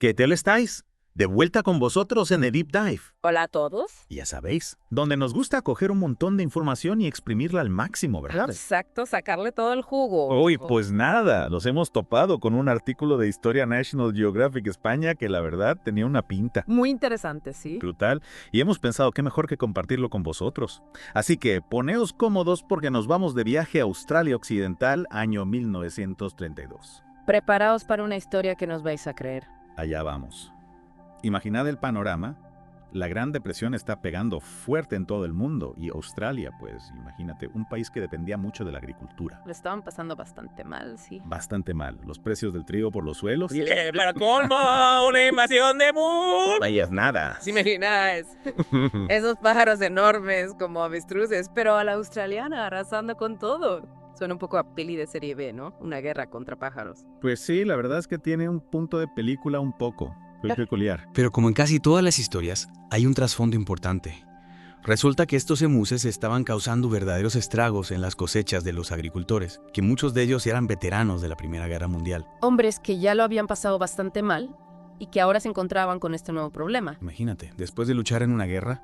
¿Qué tal estáis? De vuelta con vosotros en el Deep Dive. Hola a todos. Ya sabéis, donde nos gusta coger un montón de información y exprimirla al máximo, ¿verdad? Exacto, sacarle todo el jugo. Uy, pues nada, nos hemos topado con un artículo de Historia National Geographic España que la verdad tenía una pinta Muy interesante, ¿sí? brutal y hemos pensado qué mejor que compartirlo con vosotros. Así que poneos cómodos porque nos vamos de viaje a Australia Occidental, año 1932. Preparaos para una historia que nos vais a creer. Allá vamos. Imaginad el panorama. La Gran Depresión está pegando fuerte en todo el mundo y Australia, pues imagínate, un país que dependía mucho de la agricultura. Lo estaban pasando bastante mal, sí. Bastante mal. Los precios del trigo por los suelos. Para colmo, una invasión de mood. Vayas nada. ¿Se imagináis? Esos pájaros enormes como avestruces, pero a la australiana arrasando con todo. Suena un poco a peli de serie B, ¿no? Una guerra contra pájaros. Pues sí, la verdad es que tiene un punto de película un poco peculiar. Pero como en casi todas las historias, hay un trasfondo importante. Resulta que estos emuses estaban causando verdaderos estragos en las cosechas de los agricultores, que muchos de ellos eran veteranos de la Primera Guerra Mundial. Hombres que ya lo habían pasado bastante mal y que ahora se encontraban con este nuevo problema. Imagínate, después de luchar en una guerra,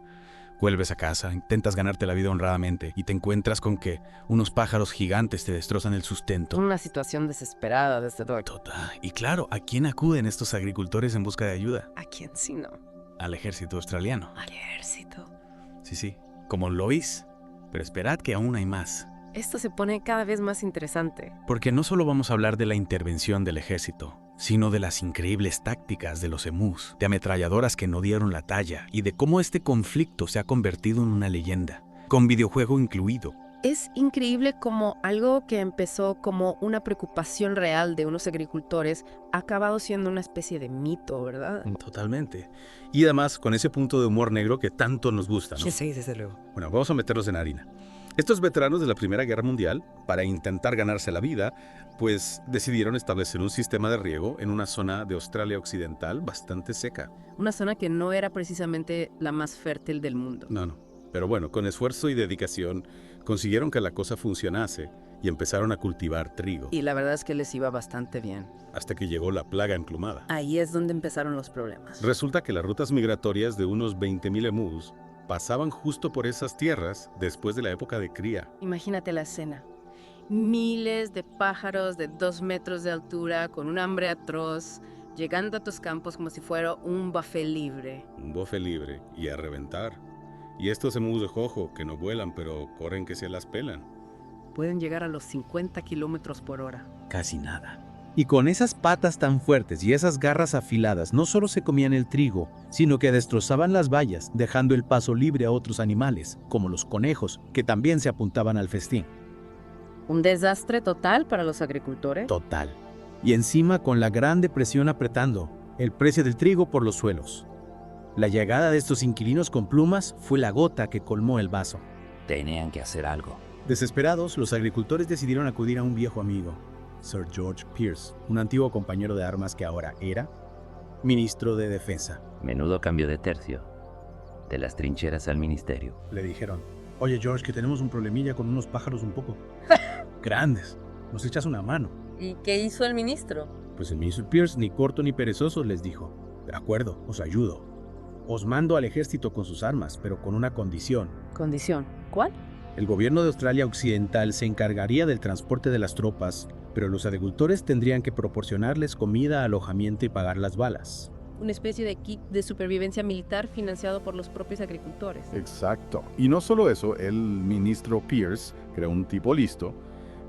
vuelves a casa, intentas ganarte la vida honradamente y te encuentras con que unos pájaros gigantes te destrozan el sustento. Una situación desesperada desde luego. Total. Y claro, ¿a quién acuden estos agricultores en busca de ayuda? ¿A quién sí no? Al ejército australiano. Al ejército. Sí, como Lois. Pero esperad que aún hay más. Esto se pone cada vez más interesante. Porque no solo vamos a hablar de la intervención del ejército, sino de las increíbles tácticas de los emus, de ametralladoras que no dieron la talla y de cómo este conflicto se ha convertido en una leyenda, con videojuego incluido. Es increíble cómo algo que empezó como una preocupación real de unos agricultores ha acabado siendo una especie de mito, ¿verdad? Totalmente. Y además con ese punto de humor negro que tanto nos gusta, ¿no? Sí, desde luego. Bueno, vamos a meterlos en harina. Estos veteranos de la Primera Guerra Mundial, para intentar ganarse la vida, pues decidieron establecer un sistema de riego en una zona de Australia Occidental bastante seca. Una zona que no era precisamente la más fértil del mundo. No. Pero bueno, con esfuerzo y dedicación consiguieron que la cosa funcionase y empezaron a cultivar trigo. Y la verdad es que les iba bastante bien. Hasta que llegó la plaga emplumada. Ahí es donde empezaron los problemas. Resulta que las rutas migratorias de unos 20.000 emus pasaban justo por esas tierras después de la época de cría. Imagínate la escena. Miles de pájaros de 2 metros de altura con un hambre atroz, llegando a tus campos como si fuera un buffet libre. Un bofe libre y a reventar. Y estos emus de jojo que no vuelan pero corren que se las pelan. Pueden llegar a los 50 kilómetros por hora. Casi nada. Y con esas patas tan fuertes y esas garras afiladas, no solo se comían el trigo, sino que destrozaban las vallas, dejando el paso libre a otros animales, como los conejos, que también se apuntaban al festín. Un desastre total para los agricultores. Total. Y encima con la Gran Depresión apretando, el precio del trigo por los suelos. La llegada de estos inquilinos con plumas fue la gota que colmó el vaso. Tenían que hacer algo. Desesperados, los agricultores decidieron acudir a un viejo amigo, Sir George Pearce, un antiguo compañero de armas que ahora era ministro de Defensa. Menudo cambio de tercio. De las trincheras al ministerio. Le dijeron, oye George, que tenemos un problemilla con unos pájaros un poco grandes. ¿Nos echas una mano? ¿Y qué hizo el ministro? Pues el ministro Pearce, ni corto ni perezoso, les dijo, de acuerdo, os ayudo. Os mando al ejército con sus armas, pero con una condición. Condición. ¿Cuál? El gobierno de Australia Occidental se encargaría del transporte de las tropas, pero los agricultores tendrían que proporcionarles comida, alojamiento y pagar las balas. Una especie de kit de supervivencia militar financiado por los propios agricultores. Exacto. Y no solo eso, el ministro Pierce, que era un tipo listo,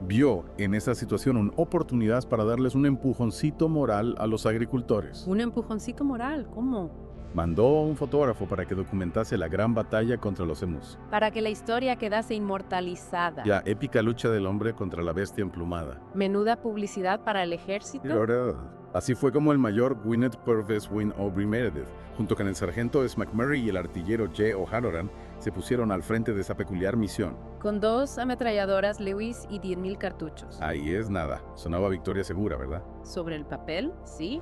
vio en esa situación una oportunidad para darles un empujoncito moral a los agricultores. Un empujoncito moral, ¿cómo? Mandó a un fotógrafo para que documentase la gran batalla contra los emus. Para que la historia quedase inmortalizada. La épica lucha del hombre contra la bestia emplumada. Menuda publicidad para el ejército. Y ahora, así fue como el mayor Gwyneth Purvis Wyn Aubrey Meredith, junto con el sargento S. McMurray y el artillero J. O'Halloran, se pusieron al frente de esa peculiar misión. Con 2 ametralladoras Lewis y 10.000 cartuchos. Ahí es nada. Sonaba victoria segura, ¿verdad? Sobre el papel, sí.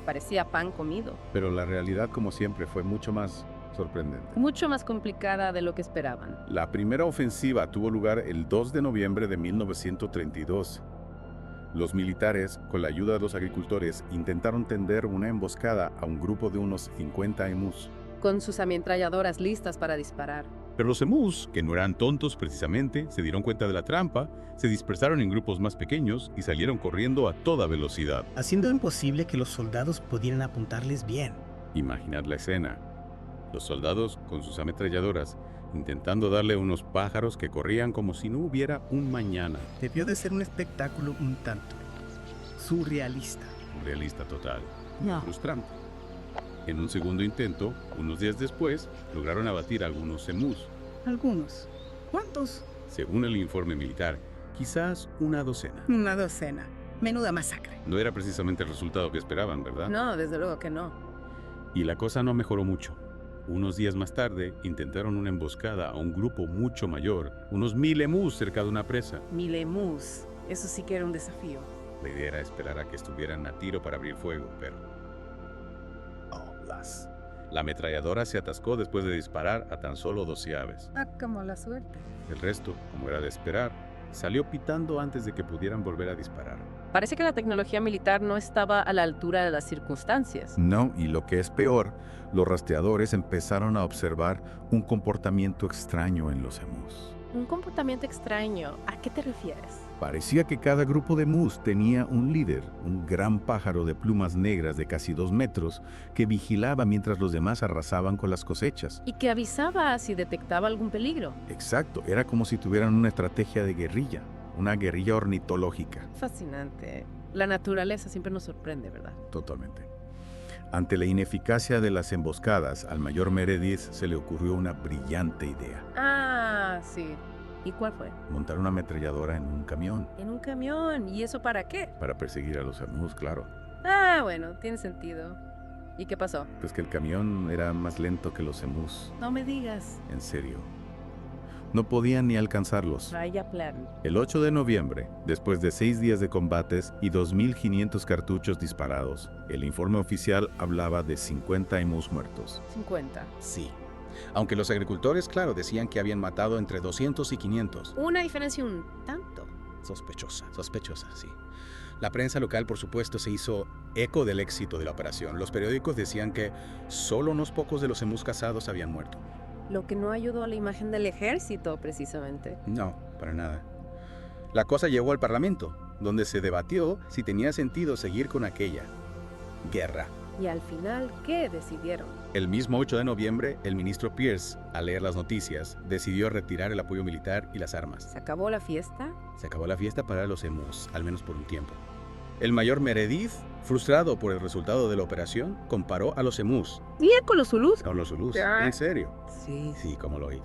Parecía pan comido. Pero la realidad, como siempre, fue mucho más sorprendente. Mucho más complicada de lo que esperaban. La primera ofensiva tuvo lugar el 2 de noviembre de 1932. Los militares, con la ayuda de los agricultores, intentaron tender una emboscada a un grupo de unos 50 emus. Con sus ametralladoras listas para disparar. Pero los emus, que no eran tontos precisamente, se dieron cuenta de la trampa, se dispersaron en grupos más pequeños y salieron corriendo a toda velocidad. haciendo imposible que los soldados pudieran apuntarles bien. Imaginad la escena. Los soldados, con sus ametralladoras, intentando darle a unos pájaros que corrían como si no hubiera un mañana. Debió de ser un espectáculo un tanto surrealista. Un realista total. No. Frustrante. En un segundo intento, unos días después, lograron abatir a algunos emus. Algunos. ¿Cuántos? Según el informe militar, quizás una docena. Una docena. Menuda masacre. No era precisamente el resultado que esperaban, ¿verdad? No, desde luego que no. Y la cosa no mejoró mucho. Unos días más tarde, intentaron una emboscada a un grupo mucho mayor, unos 1000 emus cerca de una presa. 1000 emus. Eso sí que era un desafío. La idea era esperar a que estuvieran a tiro para abrir fuego, pero... La ametralladora se atascó después de disparar a tan solo 12 aves. Ah, como la suerte. El resto, como era de esperar, salió pitando antes de que pudieran volver a disparar. Parece que la tecnología militar no estaba a la altura de las circunstancias. No, y lo que es peor, los rastreadores empezaron a observar un comportamiento extraño en los emus. Un comportamiento extraño. ¿A qué te refieres? Parecía que cada grupo de emus tenía un líder, un gran pájaro de plumas negras de casi 2 metros, que vigilaba mientras los demás arrasaban con las cosechas. Y que avisaba si detectaba algún peligro. Exacto, era como si tuvieran una estrategia de guerrilla, una guerrilla ornitológica. Fascinante. La naturaleza siempre nos sorprende, ¿verdad? Totalmente. Ante la ineficacia de las emboscadas, al mayor Meredith se le ocurrió una brillante idea: Ah, sí. ¿Y cuál fue? montar una ametralladora en un camión En un camión. ¿Y eso para qué? para perseguir a los emus, claro. Ah, bueno, tiene sentido. ¿Y qué pasó? Pues que el camión era más lento que los emus, No me digas. en serio. No podían ni alcanzarlos. Vaya plan. El 8 de noviembre, después de 6 días de combates y 2.500 cartuchos disparados, el informe oficial hablaba de 50 emus muertos. 50. Sí. Aunque los agricultores, claro, decían que habían matado entre 200 y 500. Una diferencia un tanto. Sospechosa, sí. La prensa local, por supuesto, se hizo eco del éxito de la operación. Los periódicos decían que solo unos pocos de los emus cazados habían muerto. Lo que no ayudó a la imagen del ejército, precisamente. No, para nada. La cosa llegó al Parlamento, donde se debatió si tenía sentido seguir con aquella guerra. Y al final, ¿qué decidieron? El mismo 8 de noviembre, el ministro Pierce, al leer las noticias, decidió retirar el apoyo militar y las armas. ¿Se acabó la fiesta? Se acabó la fiesta para los emus, al menos por un tiempo. El mayor Meredith, frustrado por el resultado de la operación, comparó a los emus Bien con los zulús. con los zulús. Ah. ¿En serio? Sí. Sí, como lo oís.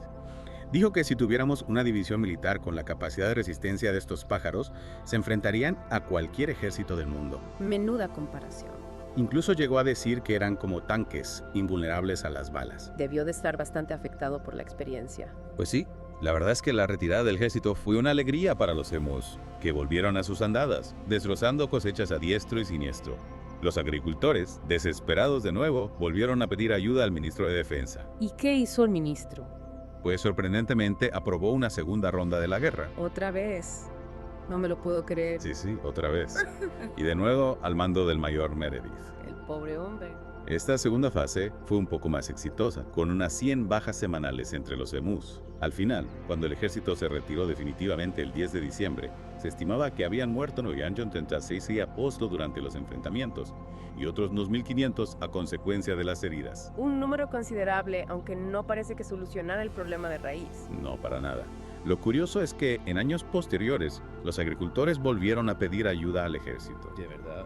Dijo que si tuviéramos una división militar con la capacidad de resistencia de estos pájaros, se enfrentarían a cualquier ejército del mundo. Menuda comparación. Incluso llegó a decir que eran como tanques, invulnerables a las balas. Debió de estar bastante afectado por la experiencia. Pues sí, la verdad es que la retirada del ejército fue una alegría para los emus, que volvieron a sus andadas, destrozando cosechas a diestro y siniestro. Los agricultores, desesperados de nuevo, volvieron a pedir ayuda al ministro de Defensa. ¿Y qué hizo el ministro? Pues sorprendentemente aprobó una segunda ronda de la guerra. Otra vez. No me lo puedo creer. Sí, otra vez. Y de nuevo al mando del mayor Meredith. El pobre hombre. Esta segunda fase fue un poco más exitosa, con unas 100 bajas semanales entre los emus. Al final, cuando el ejército se retiró definitivamente el 10 de diciembre, se estimaba que habían muerto 936 y Oslo durante los enfrentamientos, y otros 2.500 a consecuencia de las heridas. Un número considerable, aunque no parece que solucionara el problema de raíz. No para nada. Lo curioso es que en años posteriores, los agricultores volvieron a pedir ayuda al ejército. ¿De verdad?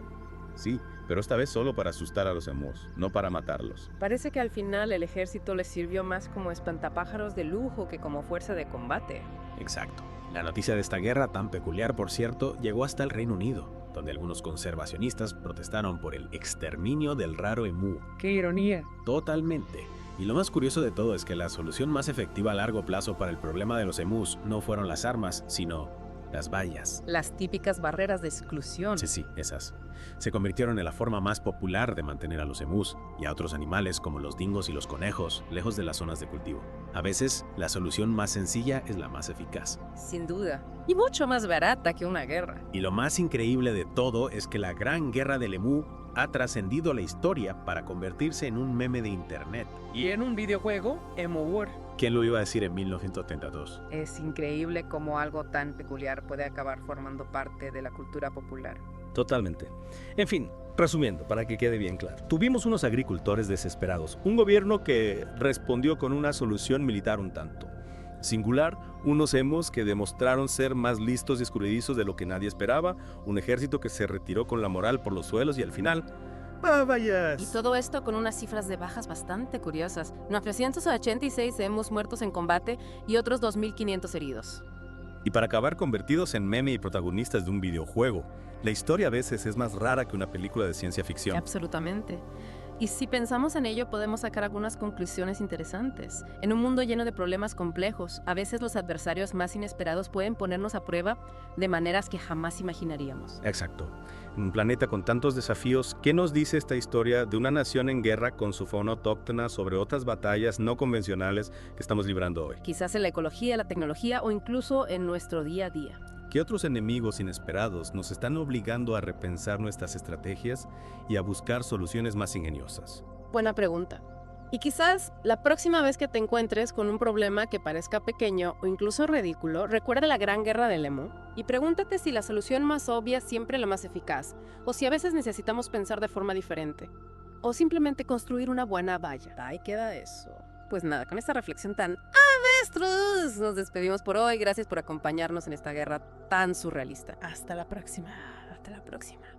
Sí, pero esta vez solo para asustar a los emus, no para matarlos. Parece que al final el ejército les sirvió más como espantapájaros de lujo que como fuerza de combate. Exacto. La noticia de esta guerra, tan peculiar por cierto, llegó hasta el Reino Unido, donde algunos conservacionistas protestaron por el exterminio del raro emú. ¡Qué ironía! Totalmente. Y lo más curioso de todo es que la solución más efectiva a largo plazo para el problema de los emus no fueron las armas, sino Las vallas. Las típicas barreras de exclusión. Sí, esas. Se convirtieron en la forma más popular de mantener a los emús y a otros animales como los dingos y los conejos lejos de las zonas de cultivo. A veces, la solución más sencilla es la más eficaz. Sin duda. Y mucho más barata que una guerra. Y lo más increíble de todo es que la Gran Guerra del Emú ha trascendido la historia para convertirse en un meme de internet. Y en un videojuego, Emo War. ¿Quién lo iba a decir en 1972? Es increíble cómo algo tan peculiar puede acabar formando parte de la cultura popular. Totalmente. En fin, resumiendo, para que quede bien claro. Tuvimos unos agricultores desesperados, un gobierno que respondió con una solución militar un tanto singular, unos emus que demostraron ser más listos y escurridizos de lo que nadie esperaba, un ejército que se retiró con la moral por los suelos y al final... ¡Vayas! Y todo esto con unas cifras de bajas bastante curiosas. 986 emus muertos en combate y otros 2.500 heridos. Y para acabar convertidos en meme y protagonistas de un videojuego. La historia a veces es más rara que una película de ciencia ficción. Absolutamente. Y si pensamos en ello, podemos sacar algunas conclusiones interesantes. En un mundo lleno de problemas complejos, a veces los adversarios más inesperados pueden ponernos a prueba de maneras que jamás imaginaríamos. Exacto. En un planeta con tantos desafíos, ¿qué nos dice esta historia de una nación en guerra con su fauna autóctona sobre otras batallas no convencionales que estamos librando hoy? Quizás en la ecología, la tecnología o incluso en nuestro día a día. ¿Qué otros enemigos inesperados nos están obligando a repensar nuestras estrategias y a buscar soluciones más ingeniosas? Buena pregunta. Y quizás la próxima vez que te encuentres con un problema que parezca pequeño o incluso ridículo, recuerda la Gran Guerra del Emú y pregúntate si la solución más obvia es siempre la más eficaz, o si a veces necesitamos pensar de forma diferente, o simplemente construir una buena valla. Ahí queda eso. Pues nada, con esta reflexión tan avestruz, nos despedimos por hoy. Gracias por acompañarnos en esta guerra tan surrealista. Hasta la próxima. Hasta la próxima.